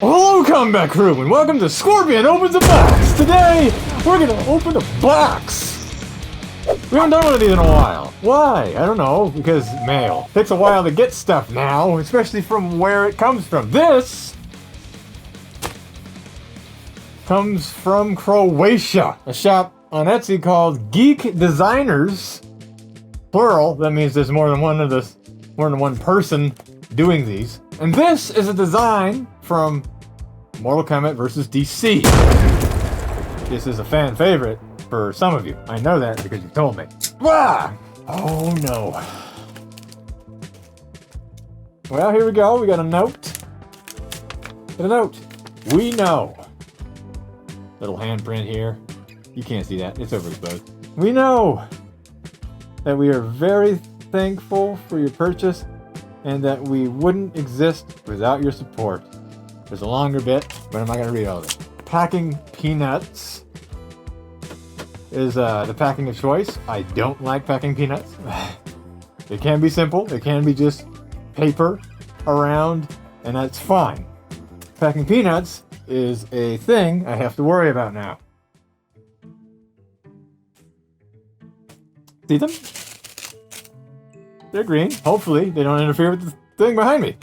Hello, Kombat crew, and welcome to Scorpion Opens a Box! Today, we're gonna open a box! We haven't done one of these in a while. Why? I don't know, because mail. Takes a while to get stuff now, especially from where it comes from. This comes from Croatia, a shop on Etsy called GEEKdesigners. Plural, that means there's more than one person doing these. And this is a design from Mortal Kombat vs. DC. This is a fan favorite for some of you. I know that because you told me. Ah! Oh no. Well, here we go. We got a note. We know. Little handprint here. You can't see that. It's overexposed. We know that we are very thankful for your purchase and that we wouldn't exist without your support. There's a longer bit, but I'm not going to read all of it. Packing peanuts is the packing of choice. I don't like packing peanuts. It can be simple. It can be just paper around, and that's fine. Packing peanuts is a thing I have to worry about now. See them? They're green. Hopefully, they don't interfere with the thing behind me.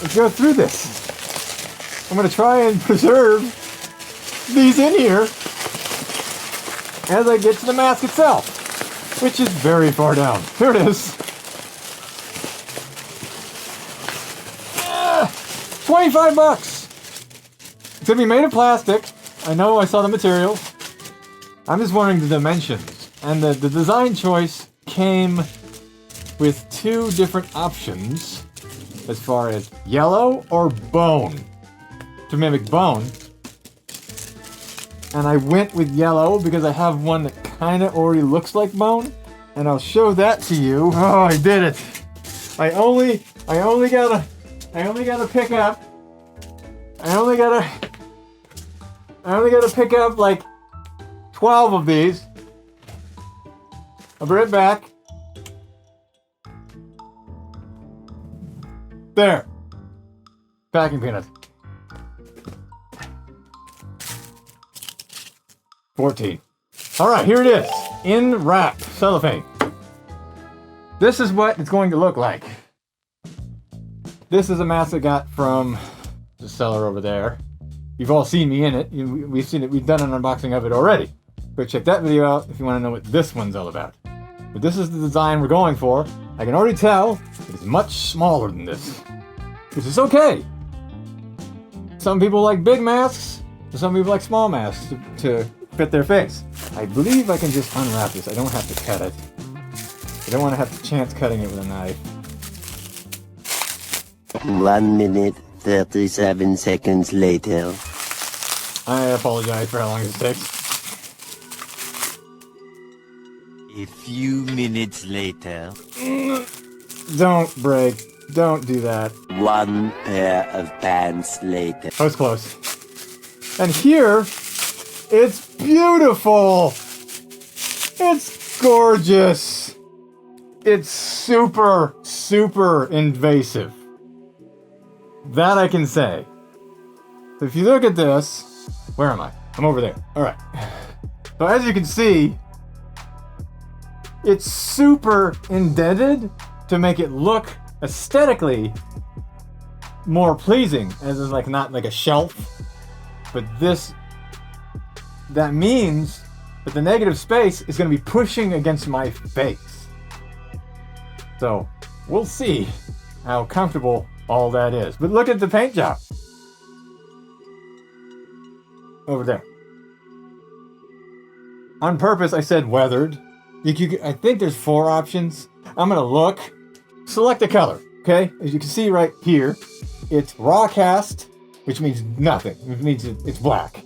Let's go through this. I'm going to try and preserve these in here as I get to the mask itself, which is very far down. Here it is. 25 bucks. It's going to be made of plastic. I know, I saw the materials. I'm just wondering the dimensions. And the design choice came with two different options as far as yellow or bone, to mimic bone. And I went with yellow because I have one that kind of already looks like bone, and I'll show that to you. Oh, I did it. I only gotta pick up like 12 of these. I'll be right back. There. Packing peanuts. 14. Alright, here it is. In wrap cellophane. This is what it's going to look like. This is a mask I got from the seller over there. You've all seen me in it. We've seen it. We've done an unboxing of it already. Go check that video out if you want to know what this one's all about. But this is the design we're going for. I can already tell it's much smaller than this. Which is okay. Some people like big masks, and some people like small masks to fit their face. I believe I can just unwrap this. I don't have to cut it. I don't want to have to chance cutting it with a knife. 1 minute, 37 seconds later. I apologize for how long this takes. A few minutes later. Don't break. Don't do that. 1 pair of pants later. That was close. And here, it's beautiful. It's gorgeous. It's super, super invasive. That I can say. So if you look at this, where am I? I'm over there. All right. So as you can see, it's super indented to make it look aesthetically more pleasing, as in like not like a shelf, but that means that the negative space is going to be pushing against my face. So we'll see how comfortable all that is. But look at the paint job over there. On purpose I said weathered. I think there's 4 options. I'm gonna look. Select a color, okay? As you can see right here, it's raw cast, which means nothing. It means it's black.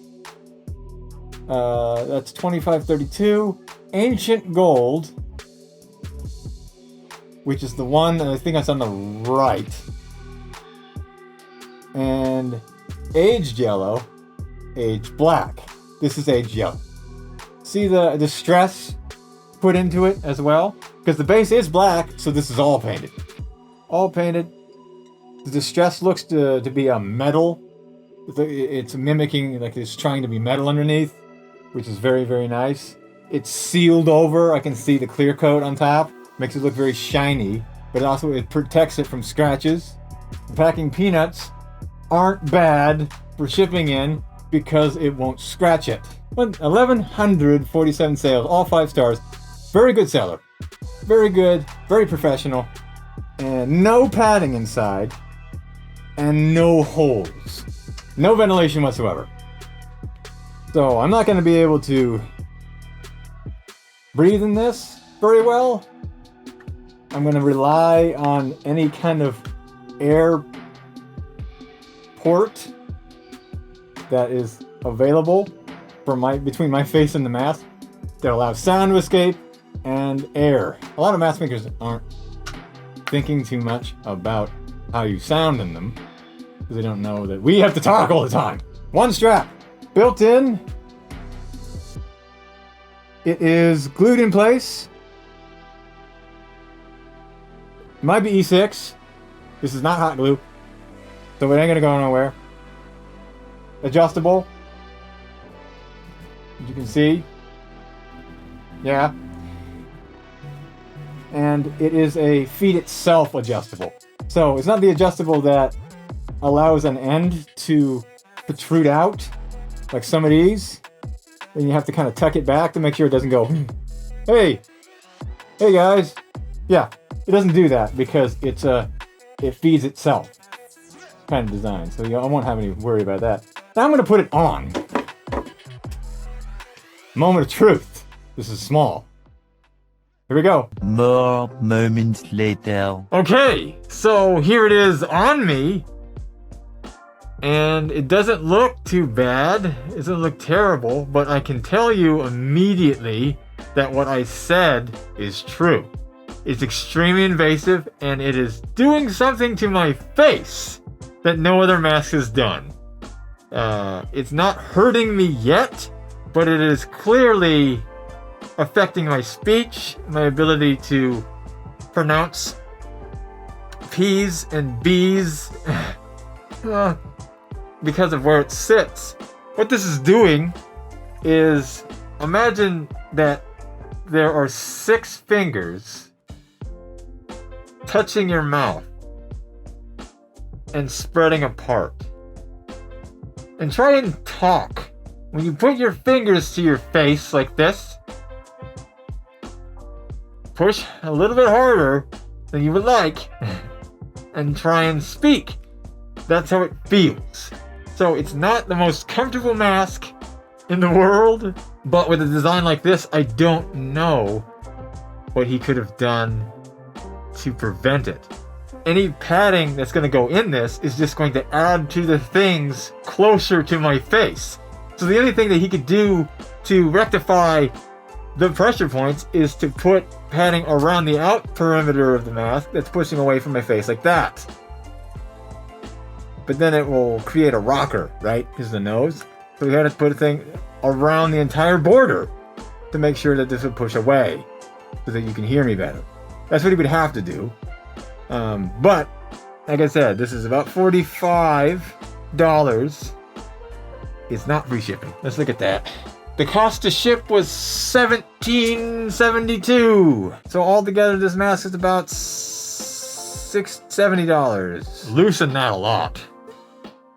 That's 2532. Ancient gold, which is the one that I think that's on the right. And aged yellow, aged black. This is aged yellow. See the stress put into it as well? Because the base is black, so this is all painted. All painted. The distress looks to be a metal. It's mimicking, like it's trying to be metal underneath, which is very, very nice. It's sealed over. I can see the clear coat on top. Makes it look very shiny, but also it protects it from scratches. The packing peanuts aren't bad for shipping in because it won't scratch it. 1,147 sales, all 5 stars. Very good seller. Very good, very professional. And no padding inside. And no holes. No ventilation whatsoever. So I'm not going to be able to breathe in this very well. I'm going to rely on any kind of air port that is available for between my face and the mask that allows sound to escape and air. A lot of mask makers aren't thinking too much about how you sound in them because they don't know that we have to talk all the time. One strap, built in. It is glued in place. Might be E6. This is not hot glue, so it ain't gonna go nowhere. Adjustable, as you can see. Yeah. And it is a feed itself adjustable. So it's not the adjustable that allows an end to protrude out, like some of these. Then you have to kind of tuck it back to make sure it doesn't go, hey guys. Yeah, it doesn't do that because it feeds itself kind of design. So I won't have any worry about that. Now I'm gonna put it on. Moment of truth. This is small. Here we go. More moments later. Okay, so here it is on me. And it doesn't look too bad. It doesn't look terrible, but I can tell you immediately that what I said is true. It's extremely invasive and it is doing something to my face that no other mask has done. It's not hurting me yet, but it is clearly affecting my speech, my ability to pronounce P's and B's because of where it sits. What this is doing is, imagine that there are 6 fingers touching your mouth and spreading apart. And try and talk. When you put your fingers to your face like this, push a little bit harder than you would like and try and speak. That's how it feels. So it's not the most comfortable mask in the world, but with a design like this, I don't know what he could have done to prevent it. Any padding that's going to go in this is just going to add to the things closer to my face. So the only thing that he could do to rectify the pressure points is to put padding around the out perimeter of the mask that's pushing away from my face like that. But then it will create a rocker, right? Because the nose. So we had to put a thing around the entire border to make sure that this would push away so that you can hear me better. That's what he would have to do. But, like I said, this is about $45. It's not free shipping. Let's look at that. The cost to ship was $17.72. So altogether, this mask is about $70. Loosen that a lot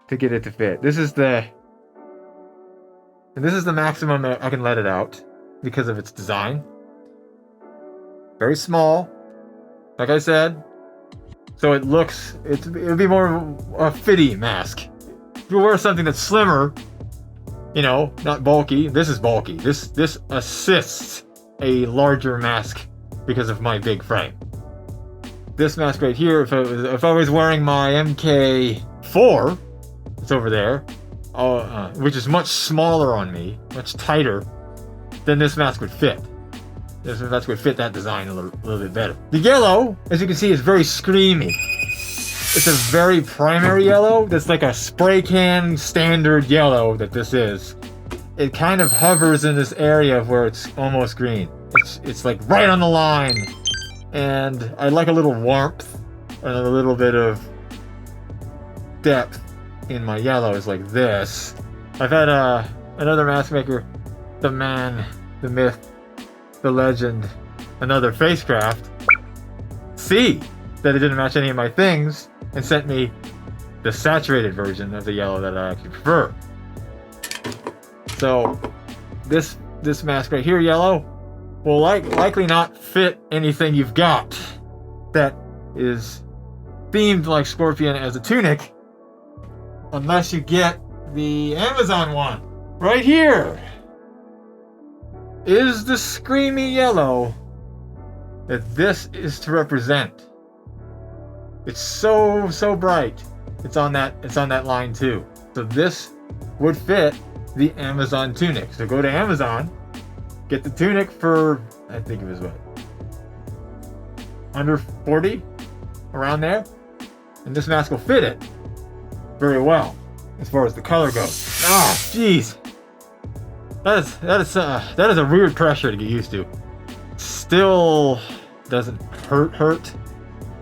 to get it to fit. This is the maximum that I can let it out because of its design. Very small, like I said. So it looks, it would be more of a fitty mask. If you wear something that's slimmer, you know, not bulky. This is bulky. This assists a larger mask because of my big frame. This mask right here, if I was wearing my MK4, it's over there, which is much smaller on me, much tighter, then this mask would fit. This mask would fit that design a little bit better. The yellow, as you can see, is very screamy. It's a very primary yellow. That's like a spray can standard yellow that this is. It kind of hovers in this area where it's almost green. It's like right on the line. And I like a little warmth and a little bit of depth in my yellows like this. I've had another mask maker, the man, the myth, the legend, another Facecraft, see that it didn't match any of my things and sent me the saturated version of the yellow that I actually prefer. So this mask right here, yellow, will likely not fit anything you've got that is themed like Scorpion as a tunic, unless you get the Amazon one. Right here is the screamy yellow that this is to represent. It's so bright. It's on that line too. So this would fit the Amazon tunic. So go to Amazon, get the tunic for, I think it was what, under 40, around there, and this mask will fit it very well as far as the color goes. Ah, jeez, that is a weird pressure to get used to. Still doesn't hurt.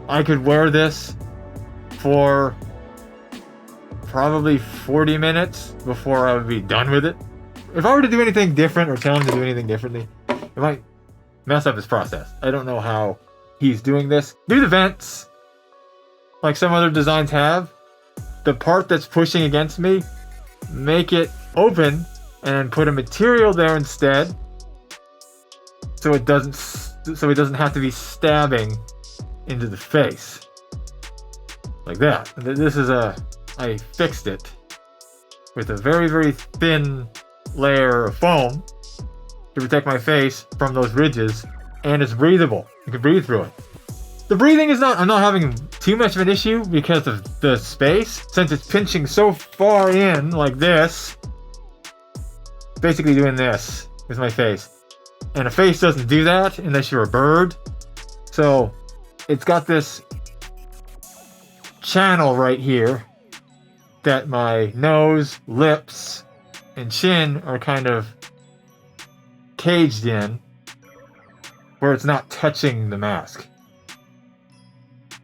I could wear this for probably 40 minutes before I would be done with it. If I were to do anything different or tell him to do anything differently, it might mess up his process. I don't know how he's doing this. Do the vents like some other designs have. The part that's pushing against me, make it open and put a material there instead, so it doesn't have to be stabbing into the face like that. This is I fixed it with a very thin layer of foam to protect my face from those ridges, and it's breathable. You can breathe through it. The breathing is I'm not having too much of an issue because of the space, since it's pinching so far in like this, basically doing this with my face. And a face doesn't do that unless you're a bird. So it's got this channel right here that my nose, lips, and chin are kind of caged in, where it's not touching the mask.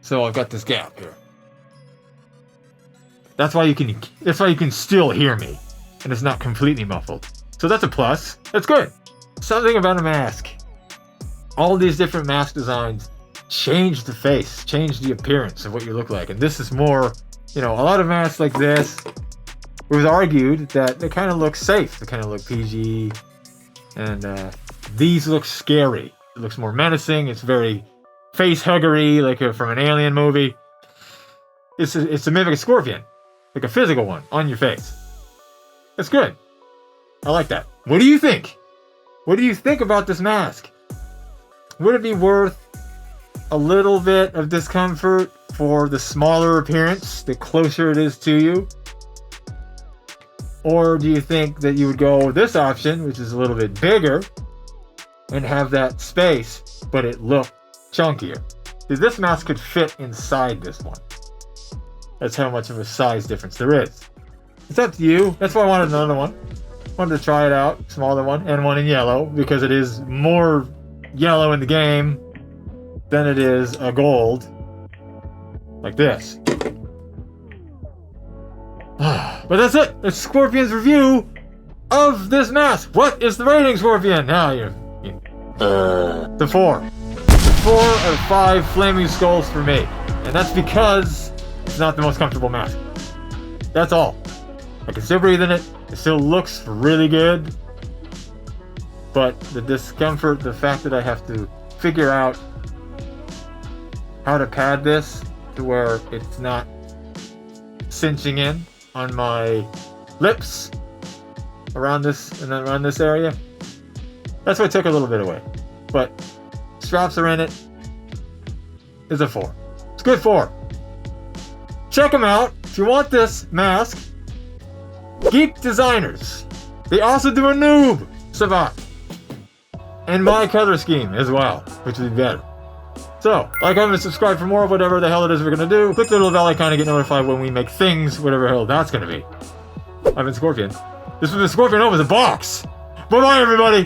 So I've got this gap here. That's why you can still hear me, and it's not completely muffled. So that's a plus. That's good. Something about a mask. All these different mask designs change the face, change the appearance of what you look like. And this is more, a lot of masks like this, it was argued that they kind of look safe. They kind of look PG. And these look scary. It looks more menacing. It's very face huggery, like from an alien movie. It's to mimic a scorpion, like a physical one on your face. That's good. I like that. What do you think? What do you think about this mask? Would it be worth a little bit of discomfort for the smaller appearance, the closer it is to you? Or do you think that you would go with this option, which is a little bit bigger, and have that space, but it look chunkier? Because this mask could fit inside this one. That's how much of a size difference there is. It's up to you. That's why I wanted another one. Wanted to try it out, smaller one, and one in yellow, because it is more yellow in the game than it is a gold, like this. But that's it. It's Scorpion's review of this mask. What is the rating, Scorpion? Now the 4. 4 out of 5 flaming skulls for me, and that's because it's not the most comfortable mask. That's all. I can still breathe in it. It still looks really good, but the discomfort, the fact that I have to figure out how to pad this to where it's not cinching in on my lips around this and then around this area, that's what took a little bit away. But straps are in it. It's a 4. It's a good 4. Check them out if you want this mask. GEEKdesigners. They also do a noob savant and my color scheme as well, which would be better. So, like, comment, and subscribe for more of whatever the hell it is we're gonna do. Click the little bell icon to get notified when we make things, whatever the hell that's gonna be. I've been Scorpion. This has been Scorpion over the box. Bye bye, everybody.